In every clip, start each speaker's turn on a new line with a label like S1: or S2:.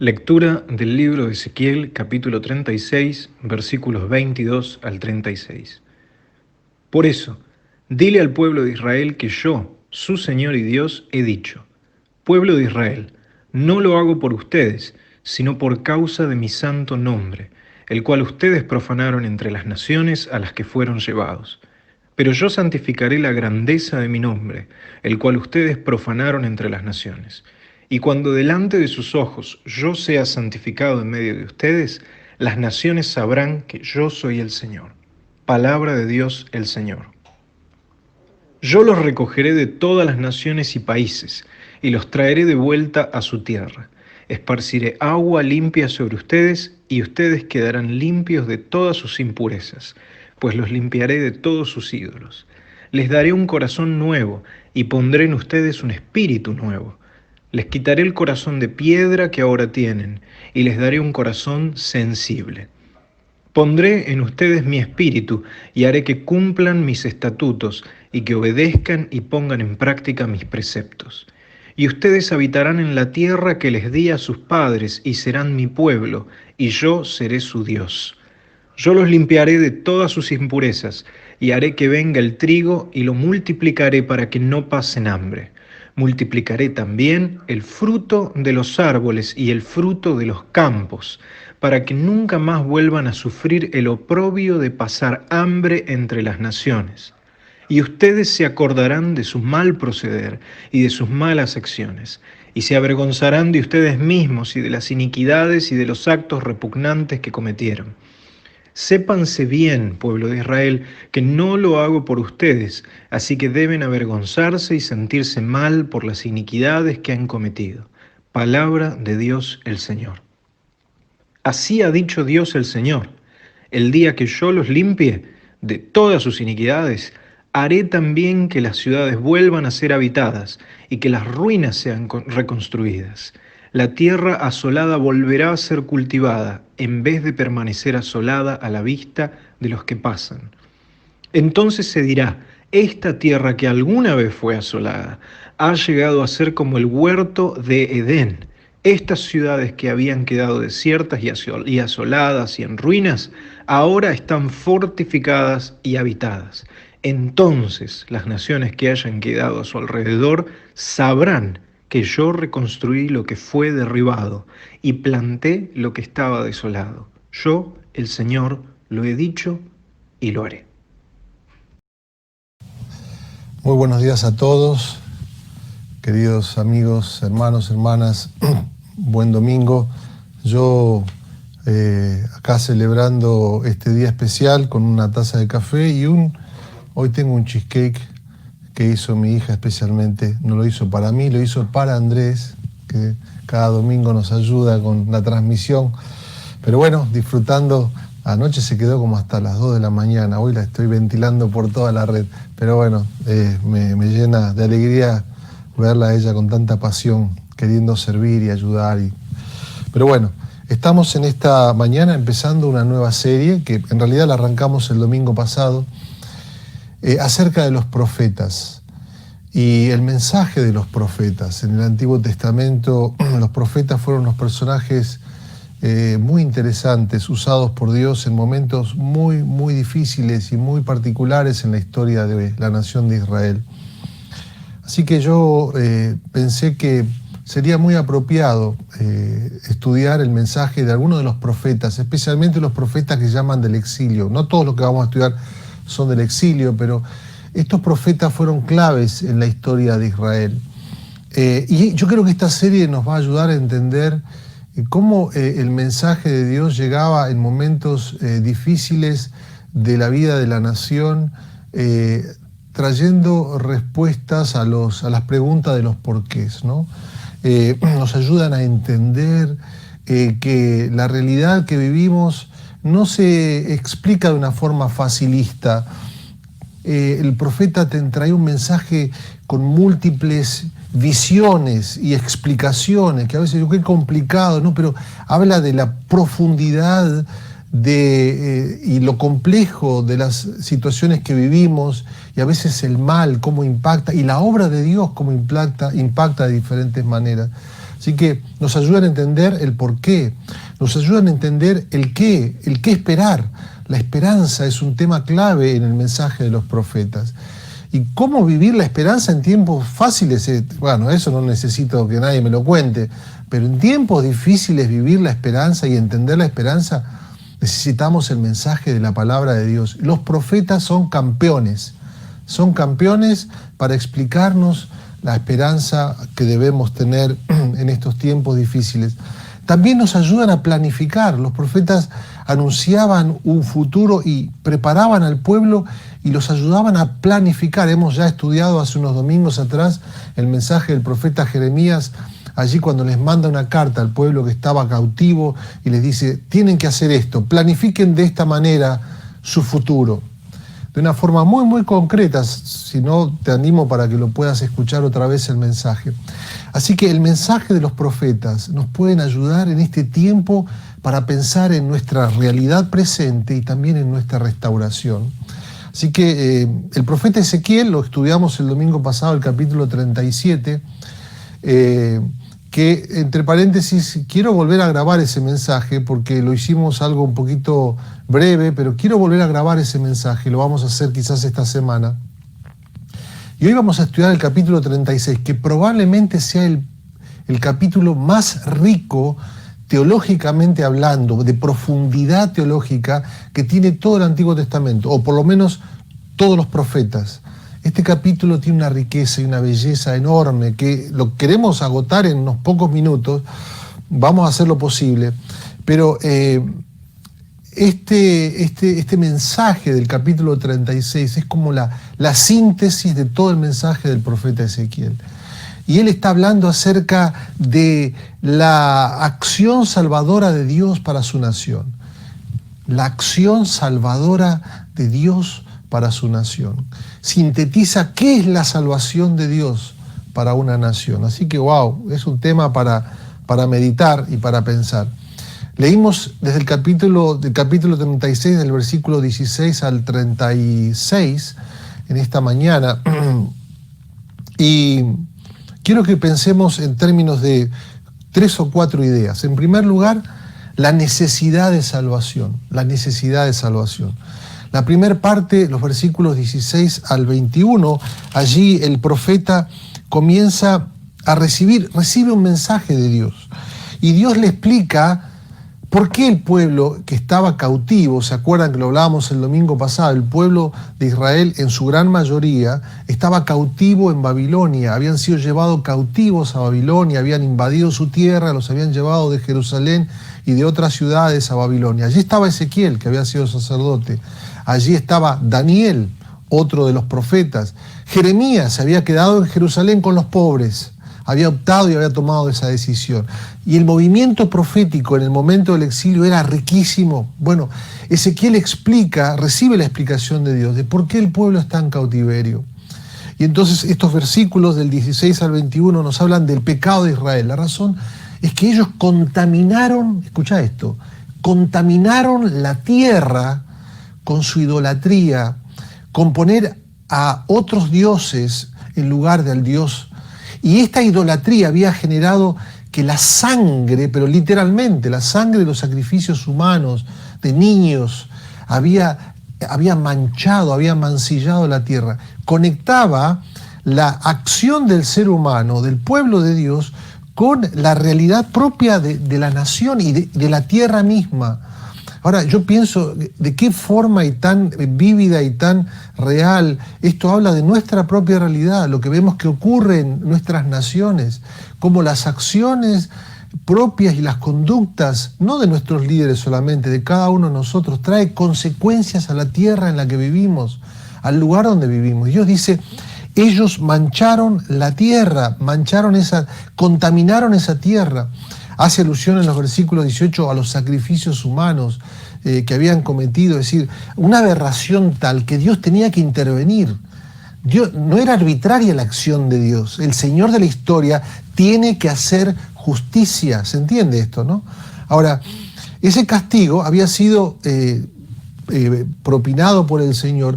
S1: Lectura del libro de Ezequiel, capítulo 36, versículos 22 al 36. Por eso, dile al pueblo de Israel que yo, su Señor y Dios, he dicho: pueblo de Israel, no lo hago por ustedes, sino por causa de mi santo nombre, el cual ustedes profanaron entre las naciones a las que fueron llevados. Pero yo santificaré la grandeza de mi nombre, el cual ustedes profanaron entre las naciones. Y cuando delante de sus ojos yo sea santificado en medio de ustedes, las naciones sabrán que yo soy el Señor. Palabra de Dios el Señor. Yo los recogeré de todas las naciones y países, y los traeré de vuelta a su tierra. Esparciré agua limpia sobre ustedes, y ustedes quedarán limpios de todas sus impurezas, pues los limpiaré de todos sus ídolos. Les daré un corazón nuevo, y pondré en ustedes un espíritu nuevo. Les quitaré el corazón de piedra que ahora tienen, y les daré un corazón sensible. Pondré en ustedes mi espíritu y haré que cumplan mis estatutos y que obedezcan y pongan en práctica mis preceptos. Y ustedes habitarán en la tierra que les di a sus padres y serán mi pueblo, y yo seré su Dios. Yo los limpiaré de todas sus impurezas y haré que venga el trigo y lo multiplicaré para que no pasen hambre. Multiplicaré también el fruto de los árboles y el fruto de los campos, para que nunca más vuelvan a sufrir el oprobio de pasar hambre entre las naciones. Y ustedes se acordarán de su mal proceder y de sus malas acciones, y se avergonzarán de ustedes mismos y de las iniquidades y de los actos repugnantes que cometieron. Sépanse bien, pueblo de Israel, que no lo hago por ustedes, así que deben avergonzarse y sentirse mal por las iniquidades que han cometido. Palabra de Dios el Señor. Así ha dicho Dios el Señor: el día que yo los limpie de todas sus iniquidades, haré también que las ciudades vuelvan a ser habitadas y que las ruinas sean reconstruidas. La tierra asolada volverá a ser cultivada, en vez de permanecer asolada a la vista de los que pasan. Entonces se dirá: esta tierra que alguna vez fue asolada ha llegado a ser como el huerto de Edén. Estas ciudades que habían quedado desiertas y asoladas y en ruinas, ahora están fortificadas y habitadas. Entonces las naciones que hayan quedado a su alrededor sabrán que yo reconstruí lo que fue derribado y planté lo que estaba desolado. Yo, el Señor, lo he dicho y lo haré.
S2: Muy buenos días a todos, queridos amigos, hermanos, hermanas. Buen domingo. Yo acá celebrando este día especial con una taza de café y hoy tengo un cheesecake que hizo mi hija especialmente. No lo hizo para mí, lo hizo para Andrés, que cada domingo nos ayuda con la transmisión. Pero bueno, disfrutando. Anoche se quedó como hasta las 2 de la mañana, hoy la estoy ventilando por toda la red. Pero bueno, me llena de alegría verla a ella con tanta pasión, queriendo servir y ayudar. Pero bueno, estamos en esta mañana empezando una nueva serie, que en realidad la arrancamos el domingo pasado, acerca de los profetas y el mensaje de los profetas. En el Antiguo Testamento los profetas fueron unos personajes muy interesantes, usados por Dios en momentos muy, muy difíciles y muy particulares en la historia de la nación de Israel. Así que yo pensé que sería muy apropiado estudiar el mensaje de algunos de los profetas, especialmente los profetas que llaman del exilio. No todos los que vamos a estudiar son del exilio, pero estos profetas fueron claves en la historia de Israel. Y yo creo que esta serie nos va a ayudar a entender cómo el mensaje de Dios llegaba en momentos difíciles de la vida de la nación, trayendo respuestas a las preguntas de los porqués, ¿no? Nos ayudan a entender que la realidad que vivimos no se explica de una forma facilista. El profeta te trae un mensaje con múltiples visiones y explicaciones, que a veces yo creo que es complicado, ¿no? Pero habla de la profundidad y lo complejo de las situaciones que vivimos, y a veces el mal, cómo impacta, y la obra de Dios, cómo impacta de diferentes maneras. Así que nos ayudan a entender el por qué, nos ayudan a entender el qué esperar. La esperanza es un tema clave en el mensaje de los profetas. ¿Y cómo vivir la esperanza en tiempos fáciles? Bueno, eso no necesito que nadie me lo cuente, pero en tiempos difíciles vivir la esperanza y entender la esperanza, necesitamos el mensaje de la palabra de Dios. Los profetas son campeones para explicarnos la esperanza que debemos tener en estos tiempos difíciles. También nos ayudan a planificar. Los profetas anunciaban un futuro y preparaban al pueblo y los ayudaban a planificar. Hemos ya estudiado hace unos domingos atrás el mensaje del profeta Jeremías, allí cuando les manda una carta al pueblo que estaba cautivo y les dice, tienen que hacer esto, planifiquen de esta manera su futuro. De una forma muy, muy concreta, si no te animo para que lo puedas escuchar otra vez el mensaje. Así que el mensaje de los profetas nos pueden ayudar en este tiempo para pensar en nuestra realidad presente y también en nuestra restauración. Así que el profeta Ezequiel, lo estudiamos el domingo pasado, el capítulo 37, que entre paréntesis quiero volver a grabar ese mensaje porque lo hicimos algo un poquito breve, pero quiero volver a grabar ese mensaje, lo vamos a hacer quizás esta semana. Y hoy vamos a estudiar el capítulo 36, que probablemente sea el capítulo más rico teológicamente hablando, de profundidad teológica que tiene todo el Antiguo Testamento, o por lo menos todos los profetas. Este capítulo tiene una riqueza y una belleza enorme que lo queremos agotar en unos pocos minutos, vamos a hacer lo posible, pero este mensaje del capítulo 36 es como la síntesis de todo el mensaje del profeta Ezequiel. Y él está hablando acerca de la acción salvadora de Dios para su nación. La acción salvadora de Dios para su nación. Sintetiza qué es la salvación de Dios para una nación. Así que, wow, es un tema para meditar y para pensar. Leímos desde el capítulo 36, del versículo 16 al 36, en esta mañana. Y quiero que pensemos en términos de 3 o 4 ideas. En primer lugar, la necesidad de salvación. La necesidad de salvación. La primera parte, los versículos 16 al 21, allí el profeta comienza a recibe un mensaje de Dios. Y Dios le explica por qué el pueblo que estaba cautivo, ¿se acuerdan que lo hablábamos el domingo pasado? El pueblo de Israel en su gran mayoría estaba cautivo en Babilonia, habían sido llevados cautivos a Babilonia, habían invadido su tierra, los habían llevado de Jerusalén y de otras ciudades a Babilonia. Allí estaba Ezequiel, que había sido sacerdote. Allí estaba Daniel, otro de los profetas. Jeremías se había quedado en Jerusalén con los pobres. Había optado y había tomado esa decisión. Y el movimiento profético en el momento del exilio era riquísimo. Bueno, Ezequiel recibe la explicación de Dios de por qué el pueblo está en cautiverio. Y entonces estos versículos del 16 al 21 nos hablan del pecado de Israel. La razón es que ellos contaminaron, escucha esto, contaminaron la tierra con su idolatría, con poner a otros dioses en lugar del Dios. Y esta idolatría había generado que la sangre, pero literalmente la sangre de los sacrificios humanos, de niños, había manchado, había mancillado la tierra. Conectaba la acción del ser humano, del pueblo de Dios, con la realidad propia de la nación y de la tierra misma. Ahora, yo pienso de qué forma y tan vívida y tan real esto habla de nuestra propia realidad, lo que vemos que ocurre en nuestras naciones, como las acciones propias y las conductas, no de nuestros líderes solamente, de cada uno de nosotros, trae consecuencias a la tierra en la que vivimos, al lugar donde vivimos. Dios dice, ellos mancharon la tierra, contaminaron esa tierra. Hace alusión en los versículos 18 a los sacrificios humanos que habían cometido, es decir, una aberración tal que Dios tenía que intervenir. Dios, no era arbitraria la acción de Dios. El Señor de la historia tiene que hacer justicia. ¿Se entiende esto, no? Ahora, ese castigo había sido propinado por el Señor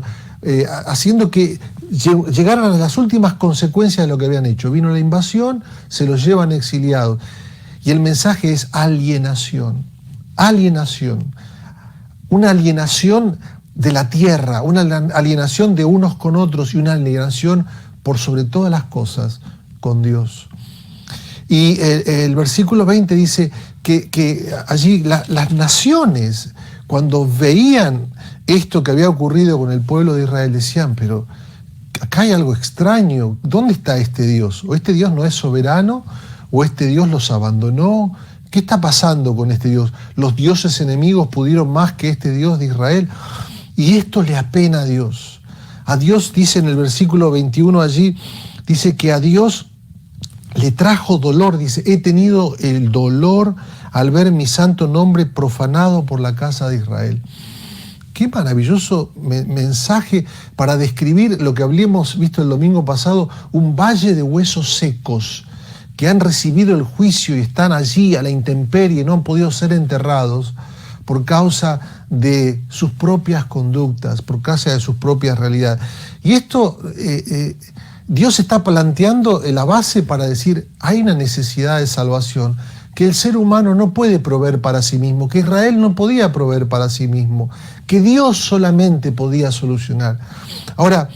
S2: haciendo que llegaran a las últimas consecuencias de lo que habían hecho. Vino la invasión, se los llevan exiliados. Y el mensaje es alienación. Alienación. Una alienación de la tierra, una alienación de unos con otros y una alienación por sobre todas las cosas con Dios. Y el versículo 20 dice que allí las naciones, cuando veían esto que había ocurrido con el pueblo de Israel, decían, pero acá hay algo extraño, ¿dónde está este Dios? ¿O este Dios no es soberano? ¿O este Dios los abandonó? ¿Qué está pasando con este Dios? ¿Los dioses enemigos pudieron más que este Dios de Israel? Y esto le apena a Dios. A Dios, dice en el versículo 21 allí, dice que a Dios le trajo dolor, dice, he tenido el dolor al ver mi santo nombre profanado por la casa de Israel. Qué maravilloso mensaje para describir lo que habíamos visto el domingo pasado, un valle de huesos secos que han recibido el juicio y están allí a la intemperie, no han podido ser enterrados por causa de sus propias conductas, por causa de sus propias realidades. Y esto, Dios está planteando la base para decir, hay una necesidad de salvación que el ser humano no puede proveer para sí mismo, que Israel no podía proveer para sí mismo, que Dios solamente podía solucionar. Ahora,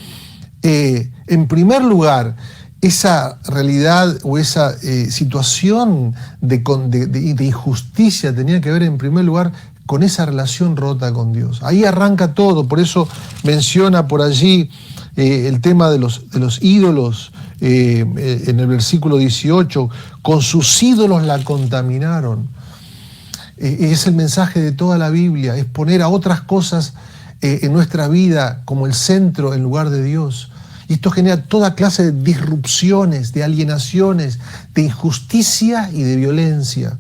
S2: en primer lugar, esa realidad o esa situación de injusticia tenía que ver en primer lugar con esa relación rota con Dios. Ahí arranca todo, por eso menciona por allí el tema de los ídolos, en el versículo 18, con sus ídolos la contaminaron. Es el mensaje de toda la Biblia, es poner a otras cosas en nuestra vida como el centro en lugar de Dios. Y esto genera toda clase de disrupciones, de alienaciones, de injusticia y de violencia.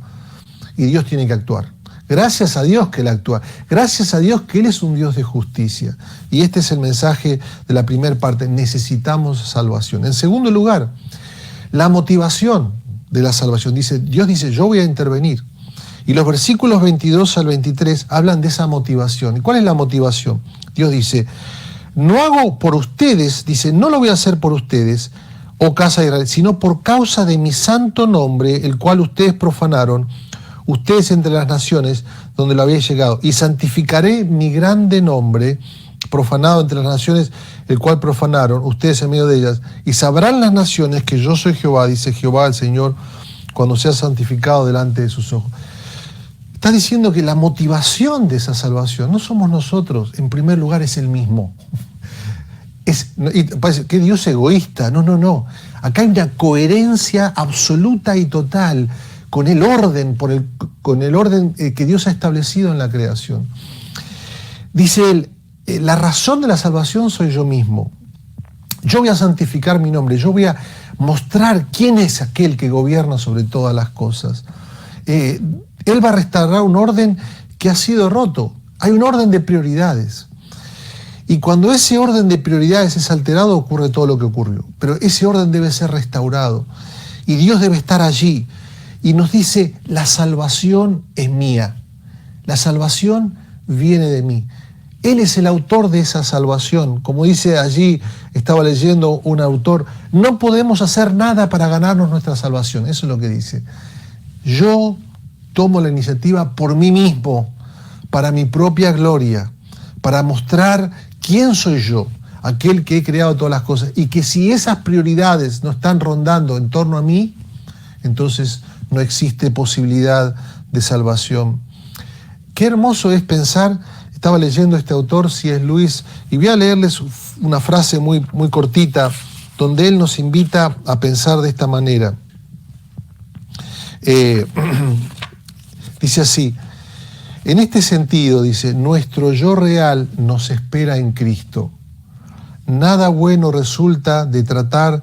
S2: Y Dios tiene que actuar. Gracias a Dios que Él actúa. Gracias a Dios que Él es un Dios de justicia. Y este es el mensaje de la primera parte. Necesitamos salvación. En segundo lugar, la motivación de la salvación. Dios dice, yo voy a intervenir. Y los versículos 22 al 23 hablan de esa motivación. ¿Y cuál es la motivación? Dios dice, no hago por ustedes, dice, no lo voy a hacer por ustedes, oh casa de Israel, sino por causa de mi santo nombre, el cual ustedes profanaron, ustedes entre las naciones donde lo había llegado, y santificaré mi grande nombre, profanado entre las naciones, el cual profanaron, ustedes en medio de ellas, y sabrán las naciones que yo soy Jehová, dice Jehová el Señor, cuando sea santificado delante de sus ojos. Está diciendo que la motivación de esa salvación no somos nosotros, en primer lugar es Él mismo. Y parece que Dios egoísta, no. Acá hay una coherencia absoluta y total con el orden, con el orden que Dios ha establecido en la creación. Dice Él, la razón de la salvación soy yo mismo. Yo voy a santificar mi nombre, yo voy a mostrar quién es aquel que gobierna sobre todas las cosas. Él va a restaurar un orden que ha sido roto. Hay un orden de prioridades. Y cuando ese orden de prioridades es alterado, ocurre todo lo que ocurrió. Pero ese orden debe ser restaurado. Y Dios debe estar allí. Y nos dice, la salvación es mía. La salvación viene de mí. Él es el autor de esa salvación. Como dice allí, estaba leyendo un autor, no podemos hacer nada para ganarnos nuestra salvación. Eso es lo que dice. Yo tomo la iniciativa por mí mismo, para mi propia gloria, para mostrar quién soy yo, aquel que he creado todas las cosas, y que si esas prioridades no están rondando en torno a mí, entonces no existe posibilidad de salvación. Qué hermoso es pensar, estaba leyendo este autor, C.S. Lewis, y voy a leerles una frase muy, muy cortita, donde él nos invita a pensar de esta manera. Dice así, en este sentido, dice, nuestro yo real nos espera en Cristo. Nada bueno resulta de tratar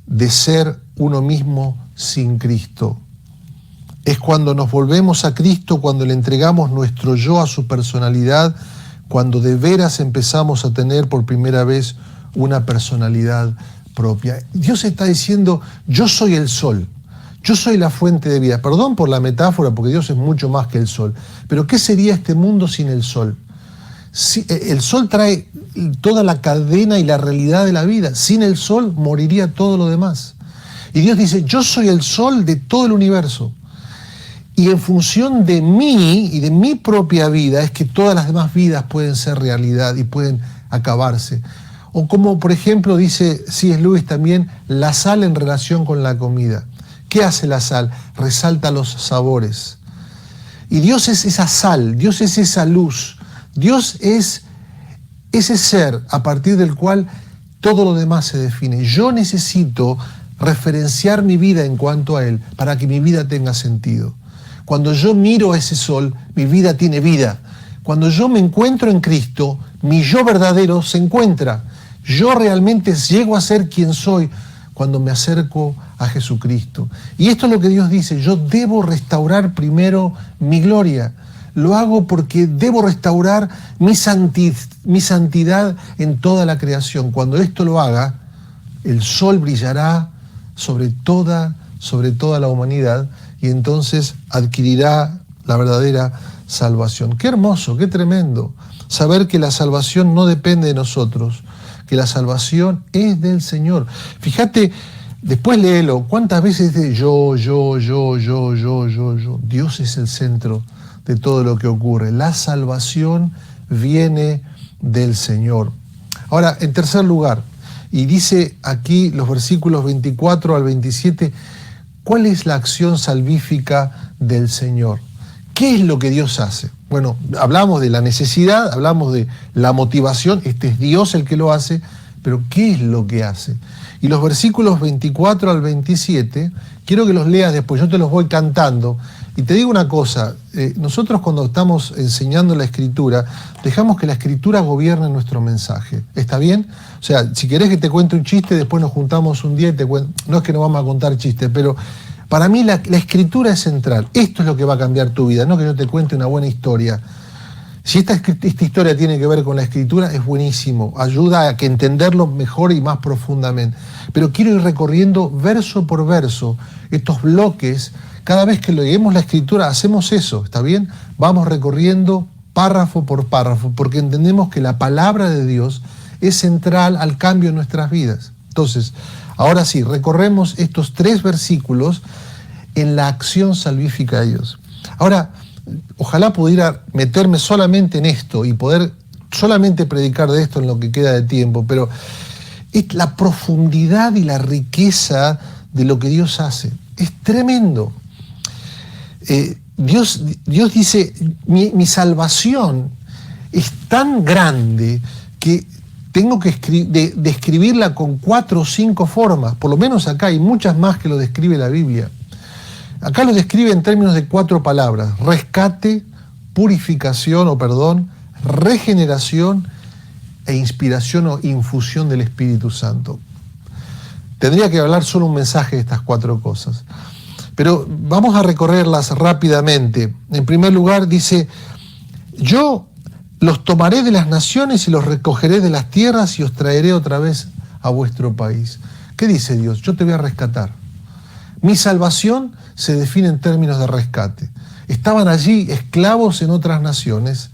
S2: de ser uno mismo sin Cristo. Es cuando nos volvemos a Cristo, cuando le entregamos nuestro yo a su personalidad, cuando de veras empezamos a tener por primera vez una personalidad propia. Dios está diciendo, yo soy el sol. Yo soy la fuente de vida. Perdón por la metáfora, porque Dios es mucho más que el sol. Pero ¿qué sería este mundo sin el sol? El sol trae toda la cadena y la realidad de la vida. Sin el sol moriría todo lo demás. Y Dios dice, yo soy el sol de todo el universo. Y en función de mí y de mi propia vida es que todas las demás vidas pueden ser realidad y pueden acabarse. O como por ejemplo dice C.S. Lewis también, la sal en relación con la comida. ¿Qué hace la sal? Resalta los sabores. Y Dios es esa sal, Dios es esa luz, Dios es ese ser a partir del cual todo lo demás se define. Yo necesito referenciar mi vida en cuanto a Él para que mi vida tenga sentido. Cuando yo miro a ese sol, mi vida tiene vida. Cuando yo me encuentro en Cristo, mi yo verdadero se encuentra. Yo realmente llego a ser quien soy cuando me acerco a Jesucristo. Y esto es lo que Dios dice, yo debo restaurar primero mi gloria. Lo hago porque debo restaurar mi santidad en toda la creación. Cuando esto lo haga, el sol brillará sobre toda la humanidad y entonces adquirirá la verdadera salvación. Qué hermoso, qué tremendo saber que la salvación no depende de nosotros, que la salvación es del Señor. Fíjate, después léelo, cuántas veces dice yo. Dios es el centro de todo lo que ocurre. La salvación viene del Señor. Ahora, en tercer lugar, y dice aquí los versículos 24 al 27, ¿cuál es la acción salvífica del Señor? ¿Qué es lo que Dios hace? Bueno, hablamos de la necesidad, hablamos de la motivación, este es Dios el que lo hace, pero ¿qué es lo que hace? Y los versículos 24 al 27, quiero que los leas después, yo te los voy cantando. Y te digo una cosa, nosotros cuando estamos enseñando la Escritura, dejamos que la Escritura gobierne nuestro mensaje. ¿Está bien? O sea, si querés que te cuente un chiste, después nos juntamos un día y te cuento. No es que no vamos a contar chistes, pero para mí la Escritura es central. Esto es lo que va a cambiar tu vida, no que yo te cuente una buena historia. Si esta historia tiene que ver con la Escritura, es buenísimo. Ayuda a que entenderlo mejor y más profundamente. Pero quiero ir recorriendo verso por verso estos bloques. Cada vez que leemos la Escritura hacemos eso, ¿está bien? Vamos recorriendo párrafo por párrafo, porque entendemos que la palabra de Dios es central al cambio en nuestras vidas. Entonces, ahora sí, recorremos estos 3 versículos en la acción salvífica de Dios. Ahora, ojalá pudiera meterme solamente en esto y poder solamente predicar de esto en lo que queda de tiempo, pero es la profundidad y la riqueza de lo que Dios hace. Es tremendo. Dios dice, mi salvación es tan grande que tengo que describirla con 4 o 5 formas, por lo menos acá hay muchas más que lo describe la Biblia. Acá lo describe en términos de 4 palabras: rescate, purificación regeneración e inspiración o infusión del Espíritu Santo. Tendría que hablar solo un mensaje de estas 4 cosas, pero vamos a recorrerlas rápidamente. En primer lugar dice, yo los tomaré de las naciones y los recogeré de las tierras y os traeré otra vez a vuestro país. ¿Qué dice Dios? Yo te voy a rescatar. Mi salvación se define en términos de rescate. Estaban allí esclavos en otras naciones,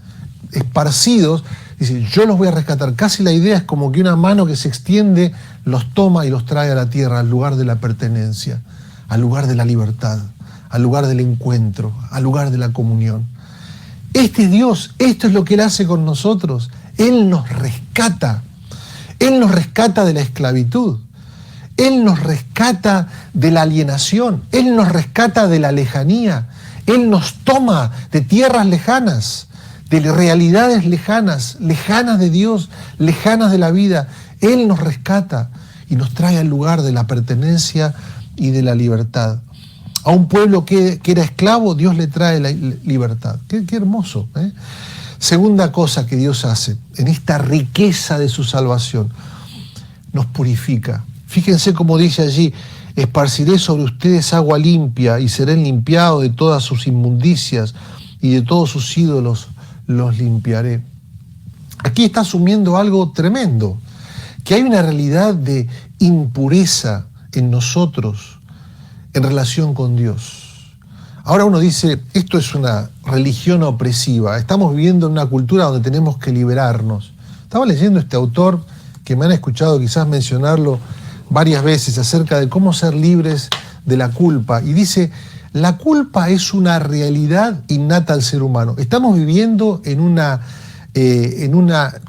S2: esparcidos. Dice, yo los voy a rescatar. Casi la idea es como que una mano que se extiende los toma y los trae a la tierra, al lugar de la pertenencia, al lugar de la libertad, al lugar del encuentro, al lugar de la comunión. Este es Dios, esto es lo que Él hace con nosotros. Él nos rescata. Él nos rescata de la esclavitud. Él nos rescata de la alienación. Él nos rescata de la lejanía. Él nos toma de tierras lejanas, de realidades lejanas, lejanas de Dios, lejanas de la vida. Él nos rescata y nos trae al lugar de la pertenencia y de la libertad. A un pueblo que era esclavo, Dios le trae la libertad. Qué hermoso, ¿eh? Segunda cosa que Dios hace, en esta riqueza de su salvación, nos purifica. Fíjense cómo dice allí, esparciré sobre ustedes agua limpia y serán limpiados de todas sus inmundicias y de todos sus ídolos los limpiaré. Aquí está asumiendo algo tremendo, que hay una realidad de impureza en nosotros en relación con Dios. Ahora uno dice, esto es una religión opresiva, estamos viviendo en una cultura donde tenemos que liberarnos. Estaba leyendo este autor, que me han escuchado quizás mencionarlo varias veces, acerca de cómo ser libres de la culpa, y dice, la culpa es una realidad innata al ser humano. Estamos viviendo en una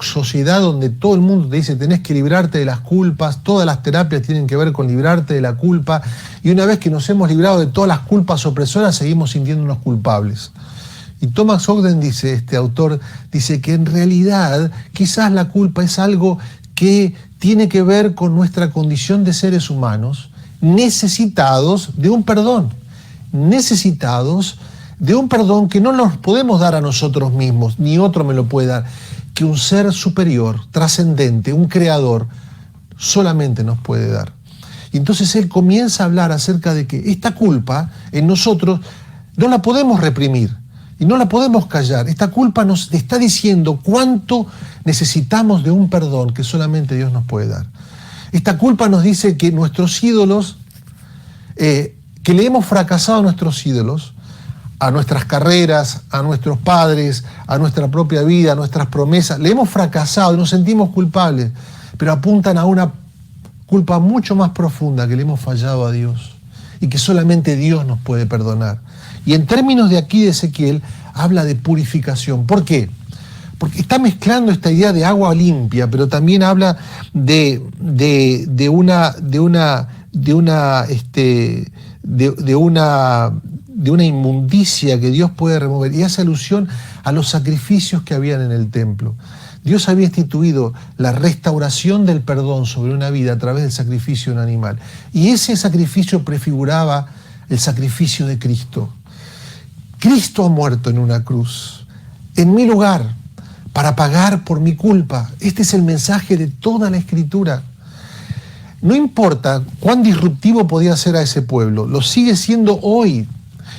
S2: sociedad donde todo el mundo te dice tenés que librarte de las culpas, todas las terapias tienen que ver con librarte de la culpa, y una vez que nos hemos librado de todas las culpas opresoras, seguimos sintiéndonos culpables. Y Thomas Ogden dice, este autor, dice que en realidad quizás la culpa es algo que tiene que ver con nuestra condición de seres humanos, necesitados de un perdón, necesitados de un perdón que no nos podemos dar a nosotros mismos, ni otro me lo puede dar, que un ser superior, trascendente, un creador, solamente nos puede dar. Y entonces él comienza a hablar acerca de que esta culpa en nosotros no la podemos reprimir y no la podemos callar. Esta culpa nos está diciendo cuánto necesitamos de un perdón que solamente Dios nos puede dar. Esta culpa nos dice que nuestros ídolos, que le hemos fracasado a nuestros ídolos, a nuestras carreras, a nuestros padres, a nuestra propia vida, a nuestras promesas, le hemos fracasado y nos sentimos culpables, pero apuntan a una culpa mucho más profunda, que le hemos fallado a Dios y que solamente Dios nos puede perdonar. Y en términos de aquí de Ezequiel, habla de purificación. ¿Por qué? Porque está mezclando esta idea de agua limpia, pero también habla de una inmundicia que Dios puede remover, y hace alusión a los sacrificios que habían en el templo. Dios había instituido la restauración del perdón sobre una vida a través del sacrificio de un animal, y ese sacrificio prefiguraba el sacrificio de Cristo. Cristo ha muerto en una cruz, en mi lugar, para pagar por mi culpa. Este es el mensaje de toda la Escritura. No importa cuán disruptivo podía ser a ese pueblo, lo sigue siendo hoy.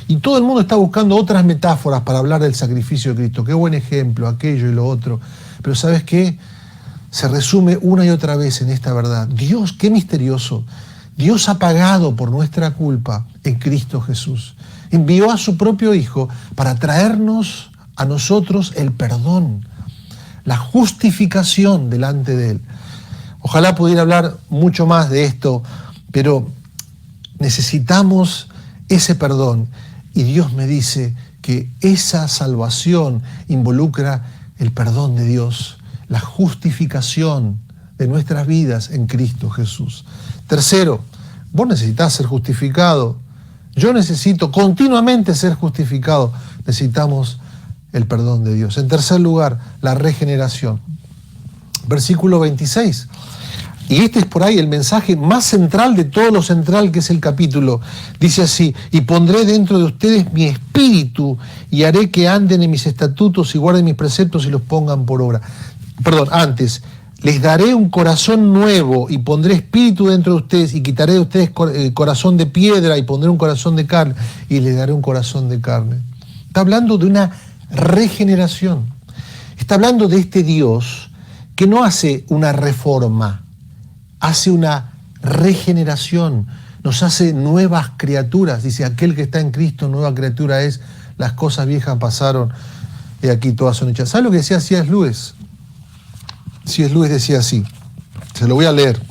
S2: Y todo el mundo está buscando otras metáforas para hablar del sacrificio de Cristo. Qué buen ejemplo, aquello y lo otro. Pero ¿sabes qué? Se resume una y otra vez en esta verdad. Dios, qué misterioso. Dios ha pagado por nuestra culpa en Cristo Jesús. Envió a su propio Hijo para traernos a nosotros el perdón, la justificación delante de Él. Ojalá pudiera hablar mucho más de esto, pero necesitamos ese perdón. Y Dios me dice que esa salvación involucra el perdón de Dios, la justificación de nuestras vidas en Cristo Jesús. Tercero, vos necesitas ser justificado. Yo necesito continuamente ser justificado. Necesitamos el perdón de Dios. En tercer lugar, la regeneración. Versículo 26. Y este es por ahí el mensaje más central de todo lo central que es el capítulo. Dice así: y pondré dentro de ustedes mi espíritu y haré que anden en mis estatutos y guarden mis preceptos y los pongan por obra. Antes, les daré un corazón nuevo y pondré espíritu dentro de ustedes y quitaré de ustedes corazón de piedra y pondré un corazón de carne y les daré un corazón de carne. Está hablando de una regeneración. Está hablando de este Dios que no hace una reforma, hace una regeneración, nos hace nuevas criaturas. Dice, aquel que está en Cristo, nueva criatura es, las cosas viejas pasaron, y aquí todas son hechas. ¿Sabe lo que decía C.S. Lewis? C.S. Lewis decía así, se lo voy a leer,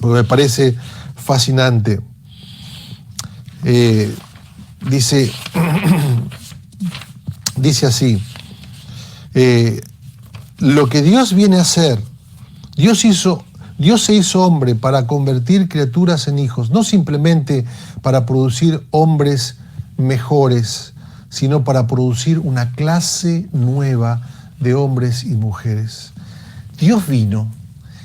S2: porque me parece fascinante. Dice así, lo que Dios viene a hacer, Dios se hizo hombre para convertir criaturas en hijos, no simplemente para producir hombres mejores, sino para producir una clase nueva de hombres y mujeres. Dios vino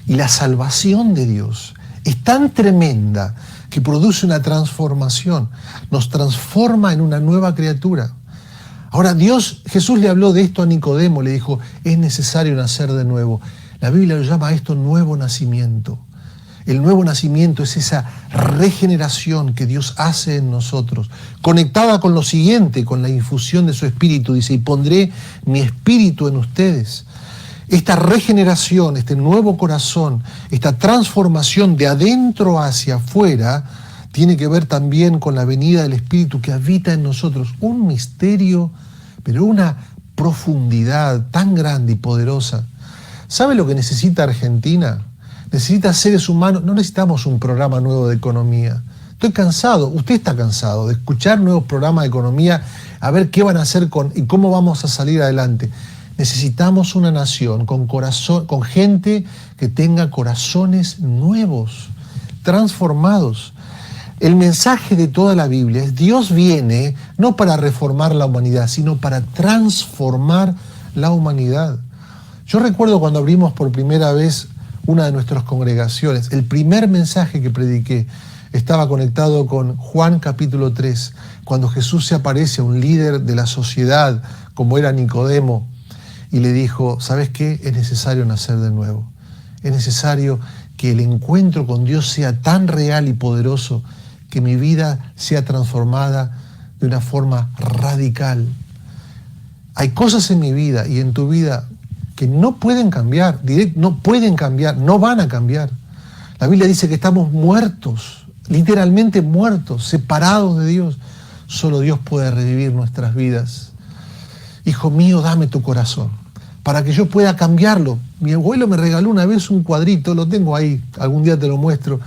S2: y la salvación de Dios es tan tremenda que produce una transformación, nos transforma en una nueva criatura. Ahora Jesús le habló de esto a Nicodemo, le dijo, es necesario nacer de nuevo. La Biblia lo llama a esto nuevo nacimiento. El nuevo nacimiento es esa regeneración que Dios hace en nosotros, conectada con lo siguiente, con la infusión de su Espíritu. Dice, y pondré mi Espíritu en ustedes. Esta regeneración, este nuevo corazón, esta transformación de adentro hacia afuera, tiene que ver también con la venida del Espíritu que habita en nosotros. Un misterio, pero una profundidad tan grande y poderosa. ¿Sabe lo que necesita Argentina? Necesita seres humanos. No necesitamos un programa nuevo de economía. Estoy cansado, usted está cansado de escuchar nuevos programas de economía, a ver qué van a hacer y cómo vamos a salir adelante. Necesitamos una nación con corazón, con gente que tenga corazones nuevos, transformados. El mensaje de toda la Biblia es: Dios viene no para reformar la humanidad, sino para transformar la humanidad. Yo recuerdo cuando abrimos por primera vez una de nuestras congregaciones, el primer mensaje que prediqué estaba conectado con Juan capítulo 3, cuando Jesús se aparece a un líder de la sociedad, como era Nicodemo, y le dijo: ¿sabes qué? Es necesario nacer de nuevo. Es necesario que el encuentro con Dios sea tan real y poderoso que mi vida sea transformada de una forma radical. Hay cosas en mi vida y en tu vida que no pueden cambiar, no van a cambiar. La Biblia dice que estamos muertos, literalmente muertos, separados de Dios. Solo Dios puede revivir nuestras vidas. Hijo mío, dame tu corazón para que yo pueda cambiarlo. Mi abuelo me regaló una vez un cuadrito, lo tengo ahí, algún día te lo muestro,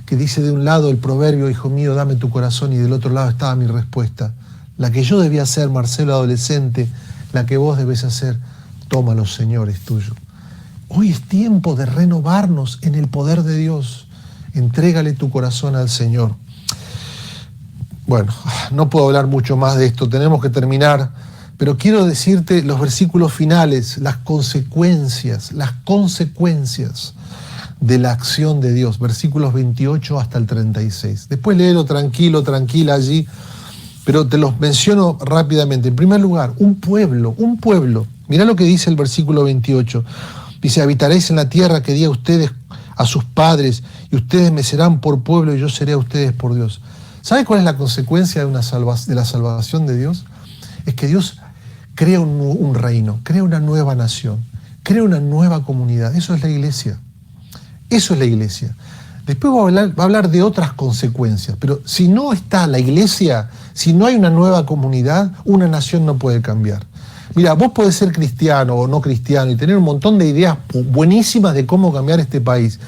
S2: que dice de un lado el proverbio: hijo mío, dame tu corazón, y del otro lado estaba mi respuesta. La que yo debía hacer, Marcelo adolescente, la que vos debes hacer: tómalo, Señor, es tuyo. Hoy es tiempo de renovarnos en el poder de Dios. Entrégale tu corazón al Señor. Bueno, no puedo hablar mucho más de esto, tenemos que terminar, pero quiero decirte los versículos finales, las consecuencias de la acción de Dios, versículos 28 hasta el 36. Después léelo tranquila allí, pero te los menciono rápidamente. En primer lugar, un pueblo. Mirá lo que dice el versículo 28. Dice: habitaréis en la tierra que di a ustedes, a sus padres, y ustedes me serán por pueblo y yo seré a ustedes por Dios. ¿Sabe cuál es la consecuencia de la salvación de Dios? Es que Dios crea un reino, crea una nueva nación, crea una nueva comunidad. Eso es la iglesia. Eso es la iglesia. Después va a hablar de otras consecuencias, pero si no está la iglesia, si no hay una nueva comunidad, una nación no puede cambiar. Mira, vos podés ser cristiano o no cristiano y tener un montón de ideas buenísimas de cómo cambiar este país,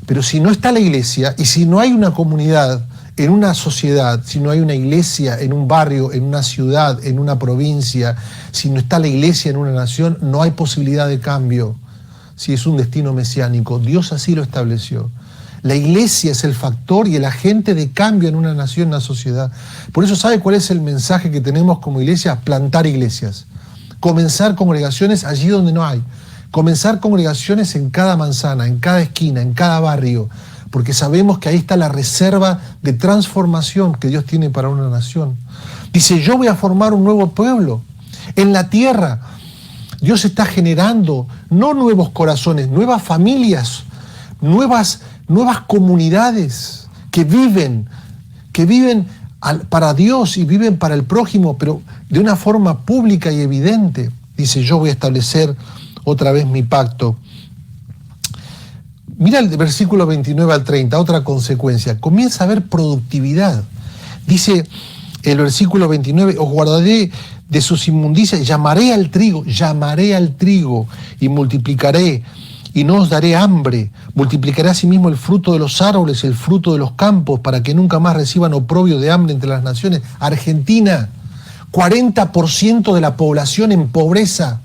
S2: pero si no está la iglesia y si no hay una comunidad en una sociedad, si no hay una iglesia en un barrio, en una ciudad, en una provincia, si no está la iglesia en una nación, no hay posibilidad de cambio. Si es un destino mesiánico, Dios así lo estableció. La iglesia es el factor y el agente de cambio en una nación, en una sociedad. Por eso, ¿sabe cuál es el mensaje que tenemos como iglesia? Plantar iglesias. Comenzar congregaciones allí donde no hay. Comenzar congregaciones en cada manzana, en cada esquina, en cada barrio, porque sabemos que ahí está la reserva de transformación que Dios tiene para una nación. Dice: yo voy a formar un nuevo pueblo en la tierra. Dios está generando no nuevos corazones, nuevas familias, nuevas comunidades que viven para Dios y viven para el prójimo, pero de una forma pública y evidente. Dice: yo voy a establecer otra vez mi pacto. Mira el versículo 29 al 30, otra consecuencia. Comienza a haber productividad. Dice el versículo 29: os guardaré de sus inmundicias, llamaré al trigo y multiplicaré, y no os daré hambre. Multiplicaré asimismo el fruto de los árboles, el fruto de los campos, para que nunca más reciban oprobio de hambre entre las naciones. Argentina, 40% de la población en pobreza.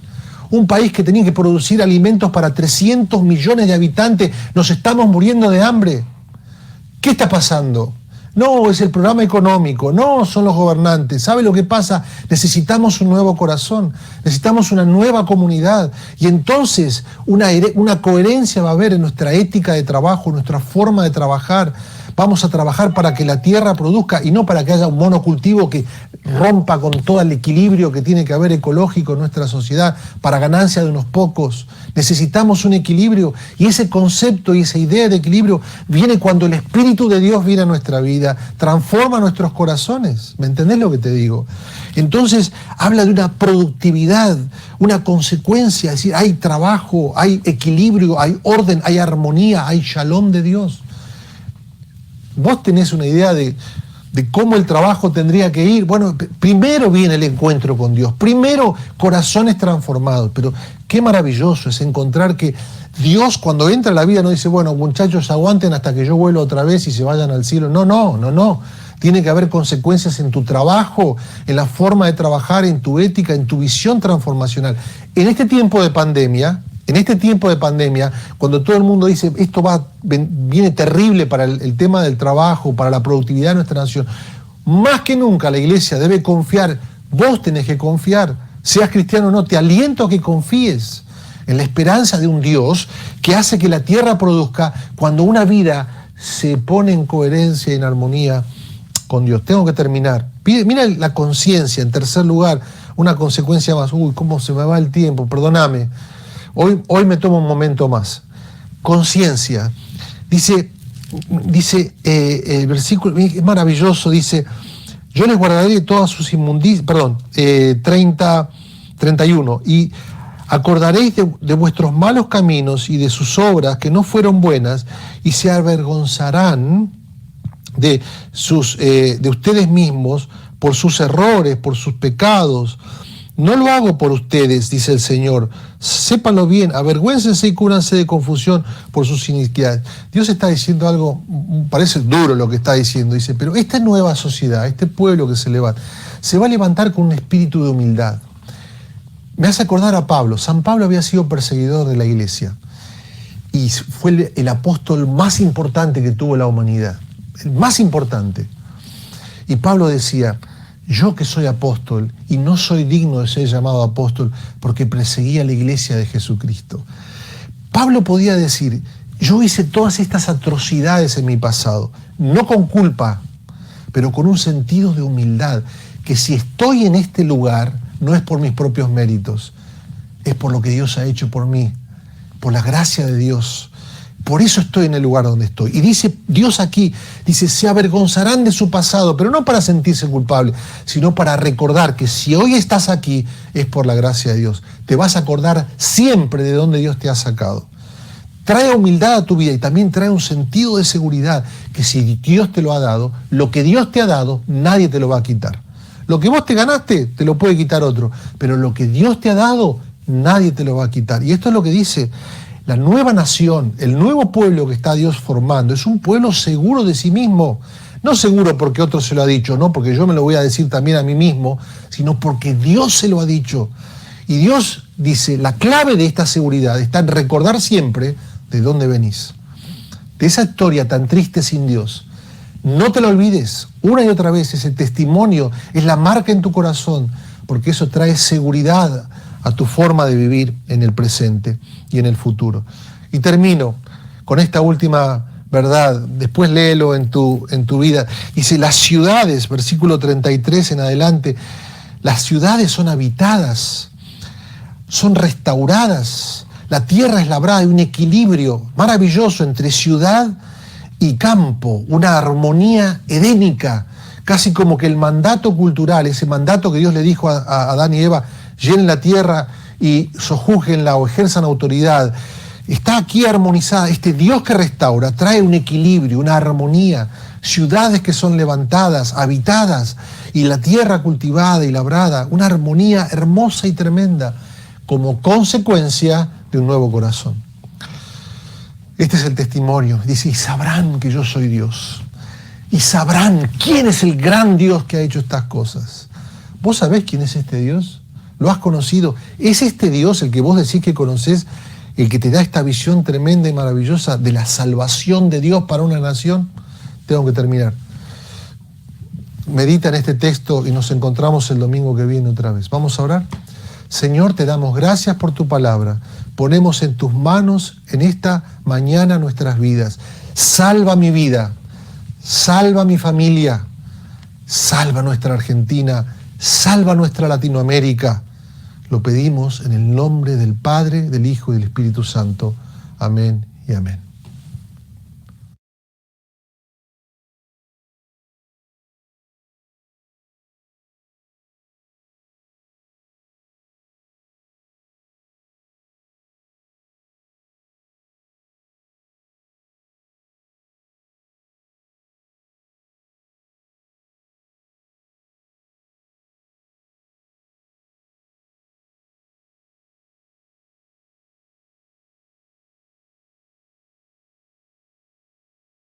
S2: Un país que tenía que producir alimentos para 300 millones de habitantes. Nos estamos muriendo de hambre. ¿Qué está pasando? No, es el programa económico, no son los gobernantes. ¿Sabe lo que pasa? Necesitamos un nuevo corazón, necesitamos una nueva comunidad, y entonces una coherencia va a haber en nuestra ética de trabajo, en nuestra forma de trabajar. Vamos a trabajar para que la tierra produzca y no para que haya un monocultivo que rompa con todo el equilibrio que tiene que haber ecológico en nuestra sociedad para ganancia de unos pocos. Necesitamos un equilibrio, y ese concepto y esa idea de equilibrio viene cuando el Espíritu de Dios viene a nuestra vida, transforma nuestros corazones. ¿Me entendés lo que te digo? Entonces habla de una productividad, una consecuencia, es decir, hay trabajo, hay equilibrio, hay orden, hay armonía, hay shalom de Dios. ¿Vos tenés una idea de cómo el trabajo tendría que ir? Bueno, primero viene el encuentro con Dios, primero corazones transformados, pero qué maravilloso es encontrar que Dios cuando entra a la vida no dice, bueno, muchachos, aguanten hasta que yo vuelva otra vez y se vayan al cielo. No. Tiene que haber consecuencias en tu trabajo, en la forma de trabajar, en tu ética, en tu visión transformacional. En este tiempo de pandemia, cuando todo el mundo dice esto viene terrible para el tema del trabajo, para la productividad de nuestra nación, más que nunca la iglesia debe confiar, vos tenés que confiar, seas cristiano o no, te aliento a que confíes en la esperanza de un Dios que hace que la tierra produzca cuando una vida se pone en coherencia y en armonía con Dios. Tengo que terminar. Mira la conciencia, en tercer lugar, una consecuencia más. Uy, cómo se me va el tiempo, perdóname. Hoy me tomo un momento más. Conciencia. Dice el versículo, es maravilloso, dice, yo les guardaré todas sus inmundicias, 31, y acordaréis de vuestros malos caminos y de sus obras que no fueron buenas, y se avergonzarán de ustedes mismos por sus errores, por sus pecados. No lo hago por ustedes, dice el Señor. Sépanlo bien, avergüéncense y cúranse de confusión por sus iniquidades. Dios está diciendo algo, parece duro lo que está diciendo, dice, pero esta nueva sociedad, este pueblo que se levanta, se va a levantar con un espíritu de humildad. Me hace acordar a Pablo. San Pablo había sido perseguidor de la iglesia y fue el apóstol más importante que tuvo la humanidad, el más importante. Y Pablo decía, yo que soy apóstol y no soy digno de ser llamado apóstol porque perseguía a la iglesia de Jesucristo. Pablo podía decir, yo hice todas estas atrocidades en mi pasado, no con culpa, pero con un sentido de humildad, que si estoy en este lugar no es por mis propios méritos, es por lo que Dios ha hecho por mí, por la gracia de Dios. Por eso estoy en el lugar donde estoy. Y dice Dios aquí, dice, se avergonzarán de su pasado, pero no para sentirse culpable, sino para recordar que si hoy estás aquí es por la gracia de Dios. Te vas a acordar siempre de dónde Dios te ha sacado. Trae humildad a tu vida y también trae un sentido de seguridad, que si Dios te lo ha dado, lo que Dios te ha dado, nadie te lo va a quitar. Lo que vos te ganaste, te lo puede quitar otro, pero lo que Dios te ha dado, nadie te lo va a quitar. Y esto es lo que dice la nueva nación, el nuevo pueblo que está Dios formando, es un pueblo seguro de sí mismo. No seguro porque otro se lo ha dicho, no porque yo me lo voy a decir también a mí mismo, sino porque Dios se lo ha dicho. Y Dios dice, la clave de esta seguridad está en recordar siempre de dónde venís. De esa historia tan triste sin Dios. No te lo olvides, una y otra vez, ese testimonio es la marca en tu corazón, porque eso trae seguridad a tu forma de vivir en el presente y en el futuro. Y termino con esta última verdad, después léelo en tu vida. Dice, las ciudades, versículo 33 en adelante, las ciudades son habitadas, son restauradas, la tierra es labrada, hay un equilibrio maravilloso entre ciudad y campo, una armonía edénica, casi como que el mandato cultural, ese mandato que Dios le dijo a Adán y Eva, llenen la tierra y sojúzguenla o ejerzan autoridad, está aquí armonizada. Este Dios que restaura trae un equilibrio, una armonía, ciudades que son levantadas, habitadas, y la tierra cultivada y labrada, una armonía hermosa y tremenda, como consecuencia de un nuevo corazón. Este es el testimonio. Dice, y sabrán que yo soy Dios. Y sabrán quién es el gran Dios que ha hecho estas cosas. ¿Vos sabés quién es este Dios? ¿Lo has conocido? ¿Es este Dios el que vos decís que conocés, el que te da esta visión tremenda y maravillosa de la salvación de Dios para una nación? Tengo que terminar. Medita en este texto y nos encontramos el domingo que viene otra vez. ¿Vamos a orar? Señor, te damos gracias por tu palabra. Ponemos en tus manos en esta mañana nuestras vidas. Salva mi vida, salva mi familia, salva nuestra Argentina, salva nuestra Latinoamérica. Lo pedimos en el nombre del Padre, del Hijo y del Espíritu Santo. Amén y amén.